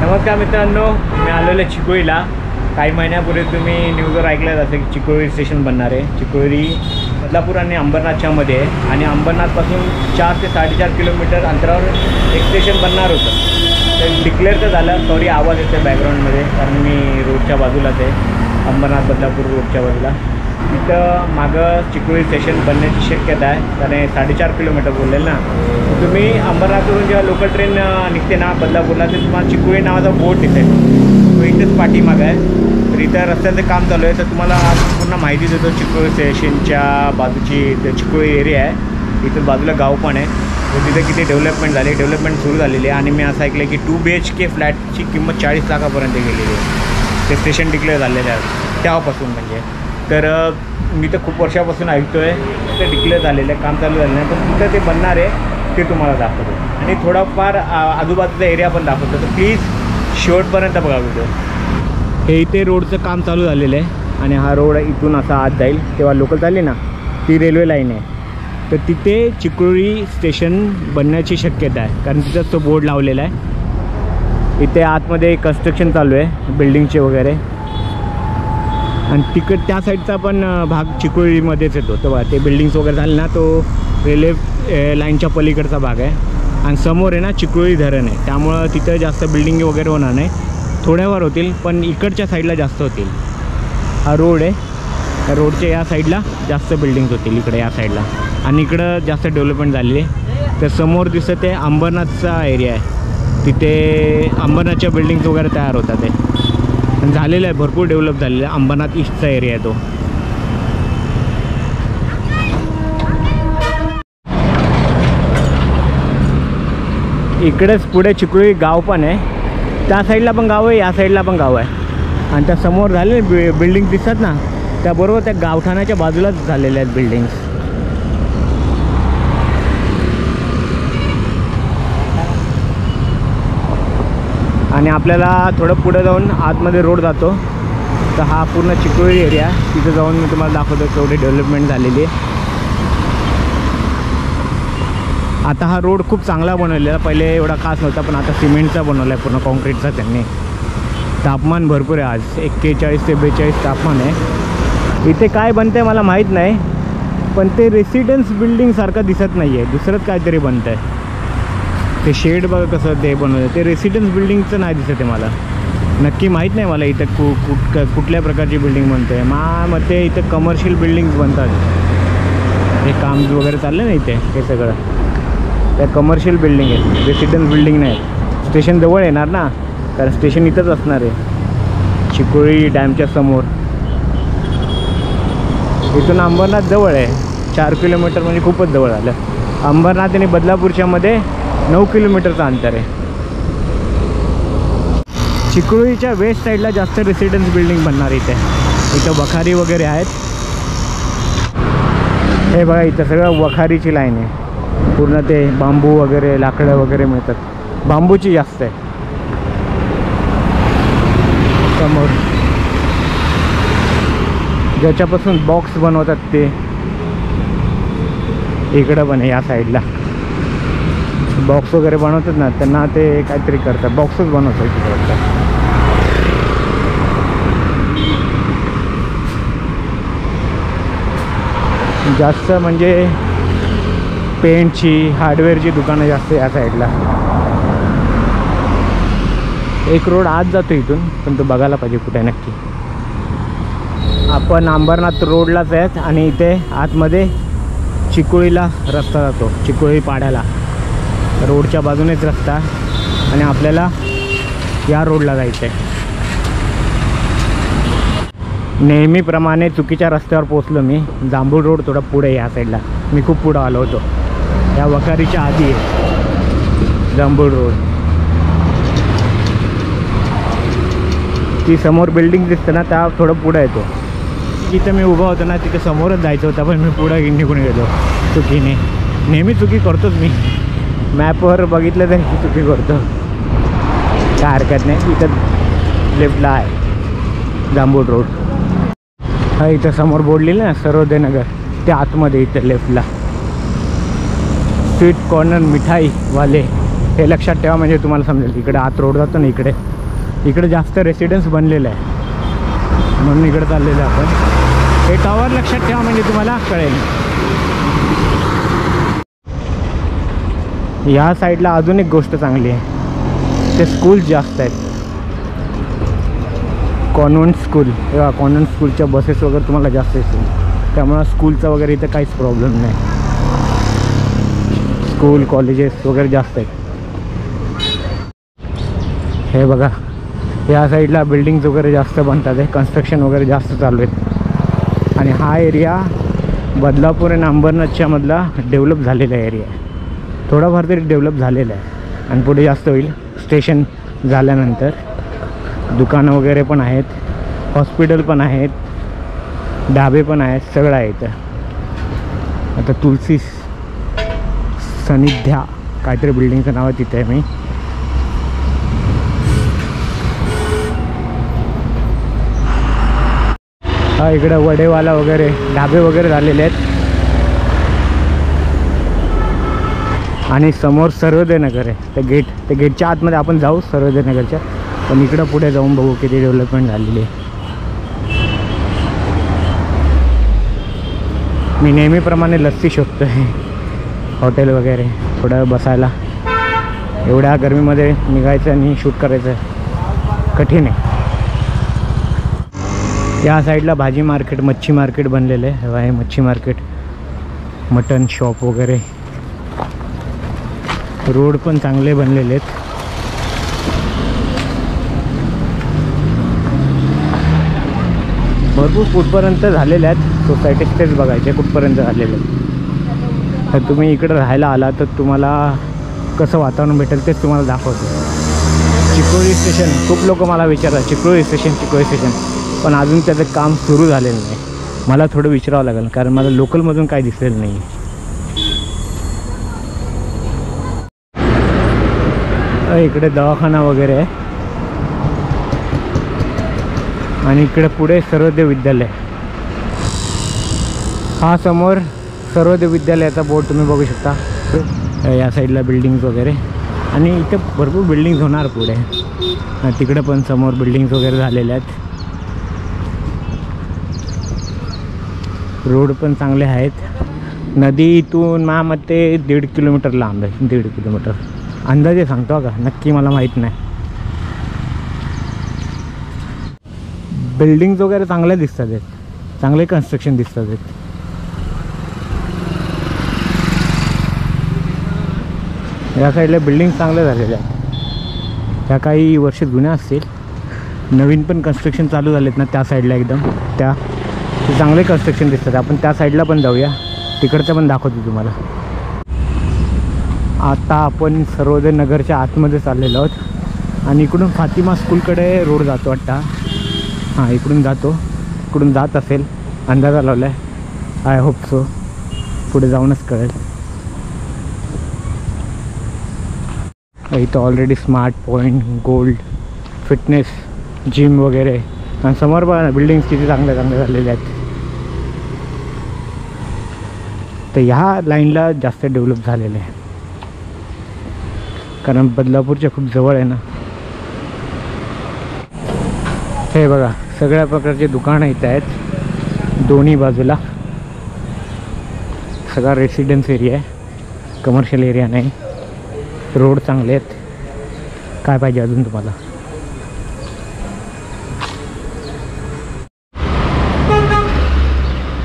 नमस्कार मित्रांनो, मी आलेलो आहे चिकोळीला। काही महिन्यापूर्वी तुम्ही न्यूजवर ऐकलं असेल की चिकोळी स्टेशन बनणार आहे। चिकोळी बदलापूर आणि अंबरनाथच्या मध्ये आहे आणि अंबरनाथपासून 4 ते 4.5 किलोमीटर अंतरावर एक स्टेशन बनणार होतं। तर डिक्लेअर तर झालं। सॉरी आवाज येतो बॅकग्राऊंडमध्ये, कारण मी रोडच्या बाजूलाच आहे, अंबरनाथ बदलापूर रोडच्या बाजूला। तिथं मागं चिकोळी स्टेशन बनण्याची शक्यता आहे, कारण 4.5 किलोमीटर बोललेलं ना। तुम्ही अंबरनाथवरून जेव्हा लोकल ट्रेन निघते ना बदलापूरला, ते तुम्हाला चिकोळी नावाचा बोर्ड दिसेल, तो इथेच पाठीमागं आहे। तर इथं रस्त्याचं काम चालू आहे, तर तुम्हाला आज पूर्ण माहिती देतो। चिकोळी स्टेशनच्या बाजूची चिकोळी एरिया आहे, इथं बाजूला गाव पण आहे। तर तिथे किती डेव्हलपमेंट झाली, डेव्हलपमेंट सुरू झालेली आहे। आणि मी असं ऐकलं की 2 BHK फ्लॅटची किंमत 40 लाखापर्यंत गेलेली आहे। ते स्टेशन डिक्लेअर झालेलं आहे तेव्हापासून। म्हणजे तर मी तर खूप वर्षापासून ऐकतो आहे, ते डिक्लेअर झालेलं आहे, काम चालू झालेलं आहे। पण तिथं ते बनणार आहे, ते तुम्हाला दाखवतो आणि थोडाफार आजूबाजूचा एरिया पण दाखवतो। तर प्लीज शेवटपर्यंत बघा व्हिडिओ। हे इथे रोडचं काम चालू झालेलं आहे आणि हा रोड इथून असा आत जाईल, तेव्हा लोकल चालली ना ती रेल्वे लाईन आहे। तर तिथे चिकोळी स्टेशन बनण्याची शक्यता आहे, कारण तिथंच तो बोर्ड लावलेला आहे। इथे आतमध्ये कन्स्ट्रक्शन चालू आहे बिल्डिंगचे वगैरे, आणि त्या साईडचा पण भाग चिकोळीमध्येच येतो। तर ते बिल्डिंग्स वगैरे झाले ना, तो रेल्वे लाईनच्या पलीकडचा भाग आहे। आणि समोर आहे ना चिकोळी धरण आहे, त्यामुळं तिथं जास्त बिल्डिंग वगैरे होणार नाही, थोड्यावर होतील, पण इकडच्या साईडला जास्त होतील। हा रोड आहे, त्या रोडच्या या साईडला जास्त बिल्डिंग्स होतील, इकडे या साईडला, आणि इकडं जास्त डेव्हलपमेंट झालेली आहे। तर समोर दिसत आहे अंबरनाथचा एरिया आहे, तिथे अंबरनाथच्या बिल्डिंग्स वगैरे तयार होतात आहे, झालेलं आहे, भरपूर डेव्हलप झालेलं आहे। अंबरनाथ ईस्टचा एरिया आहे तो। इकडेच पुढे चिकोळी गाव पण आहे, त्या साईडला पण गाव आहे, या साईडला पण गाव आहे। आणि त्या समोर झाले बिल्डिंग दिसतात ना, त्याबरोबर त्या गावठाणाच्या बाजूलाच झालेल्या आहेत बिल्डिंग्स। आणि आपल्याला थोडं पुढे जाऊन आतमध्ये रोड जातो, तर हा पूर्ण चिकोळी एरिया, तिथं जाऊन मी तुम्हाला दाखवतो केवढी डेव्हलपमेंट झालेली आहे। आता हा रोड खूप चांगला बनवलेला, पहिले एवढा खास नव्हता, पण आता सिमेंटचा बनवला आहे पूर्ण, कॉन्क्रीटचा त्यांनी। तापमान भरपूर आहे, आज 41 ते 42 तापमान आहे। इथे काय बनतं आहे मला माहीत नाही, पण ते रेसिडेन्स बिल्डिंगसारखं दिसत नाही आहे, दुसरंच काहीतरी बनतं आहे। ते शेड बघा कसं ते बनवलं, ते रेसिडेन्स बिल्डिंगचं नाही दिसत आहे मला, नक्की माहीत नाही मला इथं कुठल्या प्रकारची बिल्डिंग बनते आहे। मते इथं कमर्शियल बिल्डिंग्स बनतात, हे काम वगैरे चाललं ना इथे, हे सगळं त्या कमर्शियल बिल्डिंग आहेत, रेसिडेन्स बिल्डिंग नाही। स्टेशन जवळ येणार ना, कारण स्टेशन इथंच असणार आहे, चिकोळी डॅमच्या समोर। इथून अंबरनाथ जवळ आहे, 4 किलोमीटर म्हणजे खूपच जवळ आलं। अंबरनाथ आणि बदलापूरच्या मध्ये 9 किलोमीटरचं अंतर आहे। चिकोळीच्या वेस्ट साईडला जास्त रेसिडेन्स बिल्डिंग बनणार इथे, इथं वखारी वगैरे आहेत। हे बघा इथं सगळं वखारीची लाईन आहे, पूर्ण ते बांबू वगैरे लाकडं वगैरे मिळतात, बांबूची जास्त आहे। समोर ज्याच्यापासून बॉक्स बनवतात ते इकडं पण आहे, या साईडला बॉक्स वगैरे बनवतात ना, त्यांना ते काहीतरी करतात, बॉक्सच बनवतात तिकडं। जास्त म्हणजे पेंटची, हार्डवेअरची दुकानं जास्त या साईडला। एक रोड आत जातो इथून, पण तो बघायला पाहिजे कुठे नक्की। आपण अंबरनाथ रोडलाच आहेत आणि इथे आतमध्ये चिकोळीला रस्ता जातो, चिकोळी पाड्याला रोडच्या बाजूनेच रस्ता, आणि आपल्याला या रोडला जायचं आहे। नेहमीप्रमाणे चुकीच्या रस्त्यावर पोचलो मी, जांभूळ रोड थोडा पुढे या साईडला, मी खूप पुढं आलो होतो, या वखारीच्या आधी आहे जांभूळ रोड। ती समोर बिल्डिंग दिसते ना, त्या थोडं पुढं येतो, जिथं मी उभा होतो ना तिथे समोरच जायचं होतं, पण मी पुढं निघून गेलो चुकीने। नेहमी चुकी करतोच मी, मॅपवर बघितलं तर चुकी करतो, काय हरकत नाही। इथं लेफ्टला आहे जांभूळ रोड, हा इथं समोर बोर्ड लिहिलं ना सर्वोदय नगर, ते आतमध्ये इथं लेफ्टला स्वीट कॉर्नर मिठाई वाले हे लक्षात ठेवा, म्हणजे तुम्हाला समजेल. इकडे आत रोड जातो ना, इकडे जास्त रेसिडेन्स बनलेलं आहे, म्हणून इकडे चाललेलं आहे आपण. हे टॉवर लक्षात ठेवा म्हणजे तुम्हाला कळेल. या साईडला अजून एक गोष्ट चांगली आहे, ते स्कूल जास्त आहेत. कॉन्व्हेंट स्कूल, किंवा कॉन्व्हेंट स्कूलच्या बसेस वगैरे तुम्हाला जास्त दिसतील, त्यामुळे स्कूलचा वगैरे इथं काहीच प्रॉब्लेम नाही. स्कूल कॉलेजेस वगैरे जास्त आहेत. हे बघा, या साईडला बिल्डिंग्स वगैरे जास्त बनतात आहे, कन्स्ट्रक्शन वगैरे जास्त चालू आहेत. आणि हा एरिया बदलापूर आणि अंबरनाथच्या मधला डेव्हलप झालेला एरिया आहे. थोडाफार तरी डेव्हलप झालेला आहे, आणि पुढे जास्त होईल स्टेशन झाल्यानंतर. दुकानं वगैरे पण आहेत, हॉस्पिटल पण आहेत, ढाबे पण आहेत, सगळं आहे इथं. आता तुलसी सानिध्या काहीतरी बिल्डिंगचं नाव आहे, तिथे आहे मी. हा इकडं वडेवाला वगैरे ढाबे वगैरे झालेले आहेत. आणि समोर सर्वोदय नगर आहे, त्या गेटच्या आतमध्ये आपण जाऊ सर्वोदय नगरच्या, पण इकडं पुढे जाऊन बघू किती डेव्हलपमेंट झालेली आहे. मी नेहमीप्रमाणे लस्सी शोधतो आहे, हॉटेल वगैरे थोडं बसायला. एवढ्या गरमीमध्ये निघायचं आणि शूट करायचं कठीण आहे. या साईडला भाजी मार्केट, मच्छी मार्केट बनलेलं आहे. मच्छी मार्केट, मटन शॉप वगैरे, रोड पण चांगले बनलेले आहेत. भरपूर कुठपर्यंत झालेले आहेत सोसायटी, तेच बघायचे कुठपर्यंत झालेले आहेत. तर तुम्ही इकडे राहायला आला तर तुम्हाला कसं वातावरण भेटेल तेच तुम्हाला दाखवतो. चिकोळी स्टेशन, खूप लोक मला विचारतात चिकोळी स्टेशन, पण अजून त्याचं काम सुरू झालेलं नाही. मला थोडं विचारावं लागेल, कारण मला लोकलमधून काही दिसलेलं नाही. इकडे दवाखाना वगैरे आहे, आणि इकडे पुढे सर्वोदय विद्यालय. हा समोर सर्वोदय विद्यालयाचा बोर्ड तुम्ही बघू शकता. या साईडला बिल्डिंग्स वगैरे, आणि इथं भरपूर बिल्डिंग्स होणार पुढे. तिकडे पण समोर बिल्डिंग्स वगैरे झालेल्या आहेत. रोड पण चांगले आहेत. नदी इथून माझ्या मते 1.5 किलोमीटर लांब आहे, 1.5 किलोमीटर अंदाजे सांगतो का, नक्की मला माहीत नाही. बिल्डिंग्स वगैरे चांगले दिसतात आहेत, चांगले कन्स्ट्रक्शन दिसतात आहेत. या साईडला बिल्डिंग चांगल्या झालेल्या आहेत. त्या काही वर्ष जुन्या असतील, नवीन पण कन्स्ट्रक्शन चालू झालेत ना त्या साईडला एकदम, ते चांगले कन्स्ट्रक्शन दिसतात. आपण त्या साईडला पण जाऊया, तिकडचं पण दाखवतो तुम्हाला. आता आपण सर्वोदय नगरच्या आतमध्ये चाललेलो आहोत, आणि इकडून फातिमा स्कूलकडे रोड जातो वाटतं. हां, इकडून जात असेल, अंदाजा लावला आहे. आय होप सो, पुढे जाऊनच कळेल. इथं already smart point, gold, fitness, gym वगैरे, आणि समोर बघा ना बिल्डिंग्स किती चांगल्या झालेल्या आहेत. तर ह्या लाईनला जास्त डेव्हलप झालेलं आहे, कारण बदलापूरच्या खूप जवळ आहे ना. हे बघा, सगळ्या प्रकारचे दुकानं इथं आहेत दोन्ही बाजूला. सगळा रेसिडेन्स एरिया आहे, कमर्शियल एरिया नाही. रोड चांगले आहेत. काय पाहिजे अजून तुम्हाला?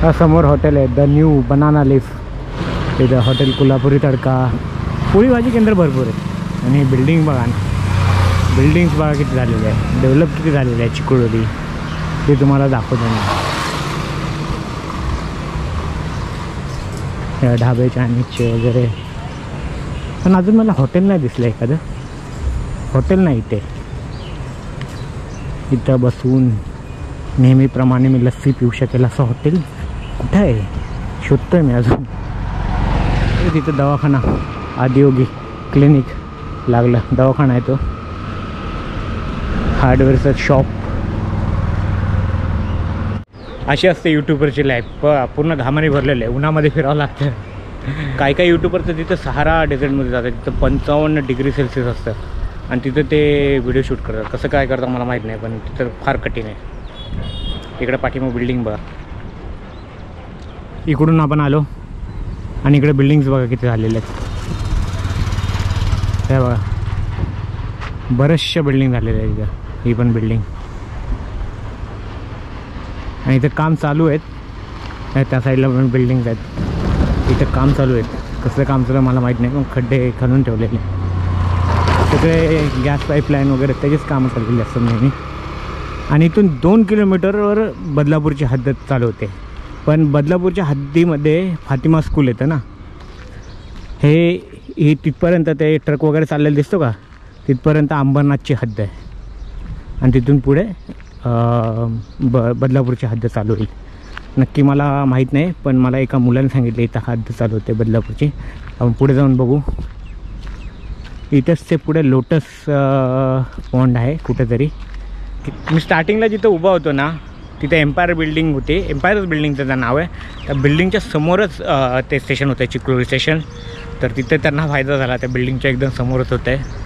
हा समोर हॉटेल आहे, द न्यू बनाना लीफ. इथं हॉटेल कोल्हापुरी तडका, पोळी भाजी केंद्र भरपूर आहे. आणि बिल्डिंग बघा ना, बिल्डिंग्स बघा किती झालेले आहे, डेव्हलप किती झालेले आहे चिकोडी, ते तुम्हाला दाखवतो मी. या ढाबे चायनीजचे वगैरे. पण अजून मला हॉटेल नाही दिसलं, एखादं हॉटेल नाही इथे. इथं बसून नेहमीप्रमाणे मी लस्सी पिऊ शकेल असं हॉटेल कुठं आहे, शोधतोय मी अजून. तिथं दवाखाना, आदियोगी क्लिनिक लागलं, दवाखाना आहे तो. हार्डवेअरचं शॉप. अशी असते यूट्यूबरची लाईफ. पूर्ण घामाने भरलेलं आहे, उन्हामध्ये फिरावं लागतं. काही काही यूट्यूबर तर तिथं सहारा डेझर्टमध्ये जातात, तिथं 55 डिग्री सेल्सिअस असतं आणि तिथं ते व्हिडिओ शूट करतात. कसं काय करतात मला माहीत नाही, पण तिथं फार कठीण आहे. इकडे पाठीमाग बिल्डिंग बघा, इकडून आपण आलो आणि इकडे बिल्डिंग्स बघा किती झालेल्या आहेत. हे बघा बऱ्याचशा बिल्डिंग झालेल्या आहेत इथं. ही पण बिल्डिंग आणि इथं काम चालू आहेत. त्या साईडला पण बिल्डिंग्स आहेत, इथं काम चालू आहेत. कसलं काम चालू मला माहीत नाही, पण खड्डे खणून ठेवलेले सगळे, गॅस पाईपलाईन वगैरे त्याचेच कामं चाललेली असतात नेहमी. आणि इथून 2 किलोमीटरवर बदलापूरची हद्द चालू होते. पण बदलापूरच्या हद्दीमध्ये फातिमा स्कूल येतं ना, हे तिथपर्यंत ते ट्रक वगैरे चाललेलं दिसतो का, तिथपर्यंत अंबरनाथची हद्द आहे आणि तिथून पुढे बदलापूरची हद्द चालू होईल. नक्की मला माहीत नाही, पण मला एका मुलाने सांगितलं इथं हद्द चालू होते बदलापूरची. आपण पुढे जाऊन बघू. इथंच ते पुढे लोटस पॉन्ड आहे कुठेतरी. मी स्टार्टिंगला जिथं उभा होतो ना, तिथे एम्पायर बिल्डिंग होते. एम्पायरच बिल्डिंगचं त्या नाव आहे. त्या बिल्डिंगच्या समोरच ते स्टेशन होतं, चिखलोली स्टेशन. तर तिथे त्यांना फायदा झाला, त्या बिल्डिंगच्या एकदम समोरच होतं आहे.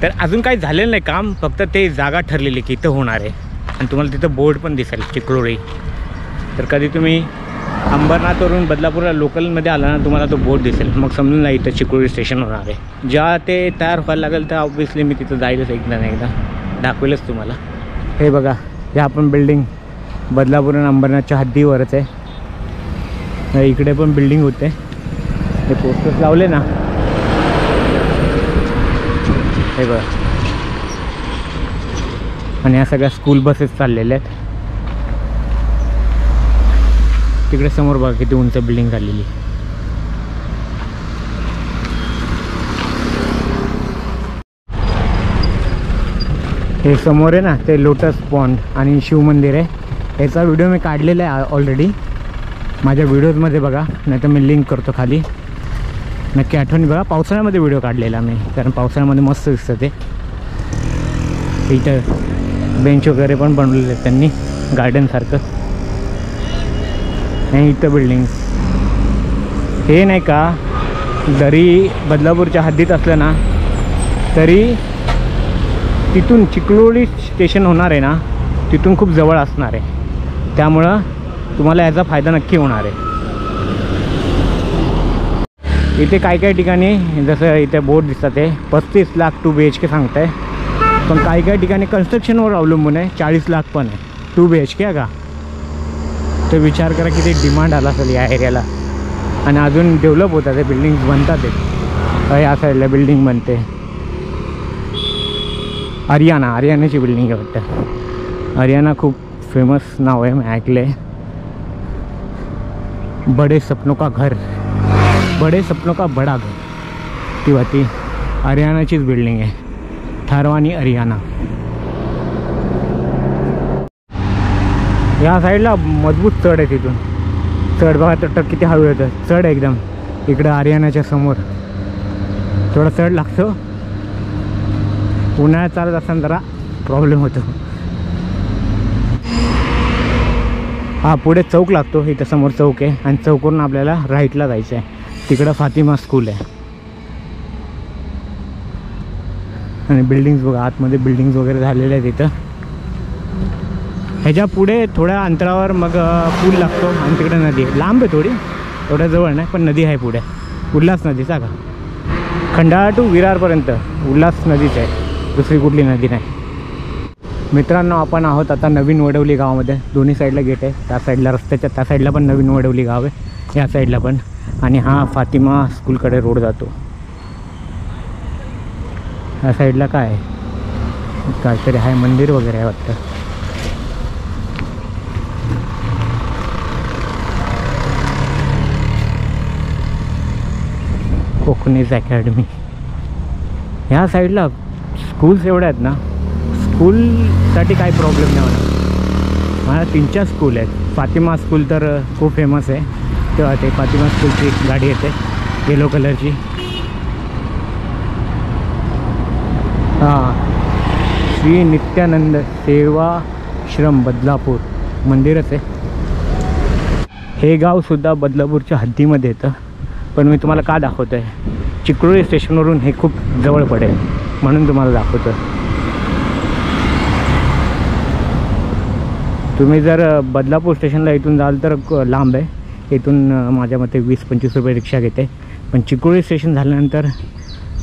तर अजून काही झालेलं नाही काम, फक्त ते जागा ठरलेली की इथं होणार आहे. आणि तुम्हाला तिथं बोर्ड पण दिसेल चिखलोळी. तर कधी तुम्ही अंबरनाथवरून बदलापूरला लोकलमध्ये आला ना, तुम्हाला तो बोर्ड दिसेल, मग समजून नाही इथं चिखलोळी स्टेशन होणार आहे. जेव्हा ते तयार व्हायला लागेल तर ऑब्व्हियसली मी तिथं जाईलच एकदा ना एकदा, दाखवेलच तुम्हाला. हे बघा, हे आपण बिल्डिंग बदलापूर आणि अंबरनाथच्या हद्दीवरच आहे. इकडे पण बिल्डिंग होते, हे पोस्टर्स लावले ना, हे बघा. आणि या सगळ्या स्कूल बसेस चाललेल्या आहेत. तिकडे समोर बघा किती उंच बिल्डिंग झालेली. हे समोर आहे ना, ते लोटस पॉन्ड आणि शिवमंदिर आहे. याचा व्हिडिओ मी काढलेला आहे ऑलरेडी माझ्या व्हिडिओजमध्ये, बघा, नाही तर मी लिंक करतो खाली, नक्की आठवणी बघा. पावसाळ्यामध्ये व्हिडिओ काढलेला मी, कारण पावसाळ्यामध्ये मस्त दिसतं ते. इथं बेंच वगैरे पण बनवलेले आहेत त्यांनी गार्डनसारखं. आणि इथं बिल्डिंग्स हे नाही का, जरी बदलापूरच्या हद्दीत असलं ना, तरी तिथून चिखलोली स्टेशन होणार आहे ना, तिथून खूप जवळ असणार आहे. त्यामुळं तुम्हाला याचा फायदा नक्की होणार आहे. इथे काही ठिकाणी, जसं इथे बोर्ड दिसतात ते 35 लाख 2 BHK सांगत आहे, पण काही ठिकाणी कन्स्ट्रक्शनवर अवलंबून आहे. 40 लाख पण आहे 2 BHK का. तर विचार करा किती डिमांड आला असेल या एरियाला. आणि अजून डेव्हलप होतात, ते बिल्डिंग्स बनतात. ते या साईडला बिल्डिंग बनते. हरियाणाची बिल्डिंग आहे वाटतं. हरियाणा खूप फेमस नाव आहे, मी ऐकलं आहे. बडे सपनों का घर, बडे सपनों का बडा घर, ती हरियाणाचीच बिल्डिंग आहे. थारवानी हरियाणा. या साईडला मजबूत चढ आहे. तिथून चढ बघा, तर किती हळू येतं. चढ आहे एकदम. इकडं हरियाणाच्या समोर थोडा चढ लागतो. उन्हाळ्यात चालत असताना जरा प्रॉब्लेम होतो. हा पुढे चौक लागतो, इथं समोर चौक आहे आणि चौकवरून आपल्याला राईटला जायचं आहे. तिकडं फातिमा स्कूल आहे. आणि बिल्डिंग्स बघा, आतमध्ये बिल्डिंग्स वगैरे झालेले आहेत इथं. ह्याच्या पुढे थोड्या अंतरावर मग पूल लागतो आणि तिकडे नदी आहे. लांब आहे थोडी, एवढ्या जवळ नाही, पण नदी आहे पुढे. उल्हास नदीचा का, खंडाळा टू विरारपर्यंत उल्हास नदीच आहे, दुसरी कुठली नदी नाही. मित्रांनो, आपण आहोत आता नवीन वडवली गावामध्ये. दोन्ही साईडला गेट आहे. त्या साईडला, रस्त्याच्या त्या साईडला पण नवीन वडवली गाव आहे, या साईडला पण. आणि हा फातिमा स्कूलकडे रोड जातो. या साईडला काय आहे, काहीतरी आहे, मंदिर वगैरे आहे वाटतं. कोकणीज अकॅडमी. ह्या साईडला स्कूल्स एवढ्या आहेत ना, स्कूलसाठी काही प्रॉब्लेम नाही होणार. मला 3-4 स्कूल आहेत. फातिमा स्कूल तर खूप फेमस आहे. तेव्हा ते फातिमा स्कूलची एक गाडी येते येलो कलरची. हां, श्री नित्यानंद सेवाश्रम बदलापूर मंदिरच आहे. हे गावसुद्धा बदलापूरच्या हद्दीमध्ये येतं. पण मी तुम्हाला का दाखवतो आहे, चिक्रोळी स्टेशनवरून हे खूप जवळ पडेल म्हणून तुम्हाला दाखवतो. तुम्ही जर बदलापूर स्टेशनला इथून जाल तर लांब आहे, इथून माझ्या मते 20-25 रुपये रिक्षा घेते. पण चिक्रोळी स्टेशन झाल्यानंतर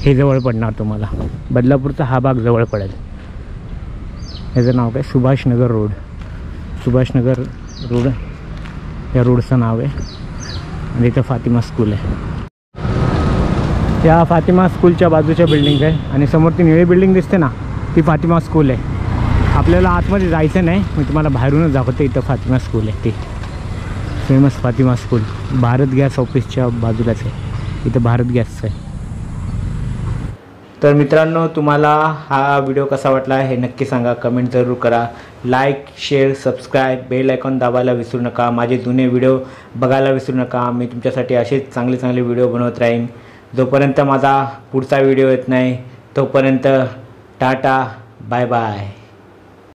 हे जवळ पडणार तुम्हाला. बदलापूरचा हा भाग जवळ पडेल. याचं नाव काय, सुभाषनगर रोड. सुभाषनगर रोड या रोडचं नाव आहे. आणि इथं फातिमा स्कूल आहे. त्या फातिमा स्कूलच्या बाजूच्या बिल्डिंग आहे आणि समोर ती निळी बिल्डिंग दिसते ना, ती फातिमा स्कूल आहे. आपल्याला आतमध्ये जायचं नाही, मी तुम्हाला बाहेरूनच दाखवते. इथं फातिमा स्कूल आहे, ती famous Fatima school Bharat gas ऑफिसच्या बाजूलाच आहे. इथं भारत गॅसचं आहे. तर मित्रांनो, तुम्हाला हा व्हिडिओ कसा वाटला हे नक्की सांगा, कमेंट जरूर करा. Like, share, subscribe, bell icon दाबायला विसरू नका. माझे जुने व्हिडिओ बघायला विसरू नका. मी तुमच्यासाठी असेच चांगले चांगले व्हिडिओ बनवत राहीन. जोपर्यंत माझा पुढचा व्हिडिओ येत नाही तोपर्यंत टाटा, बाय बाय.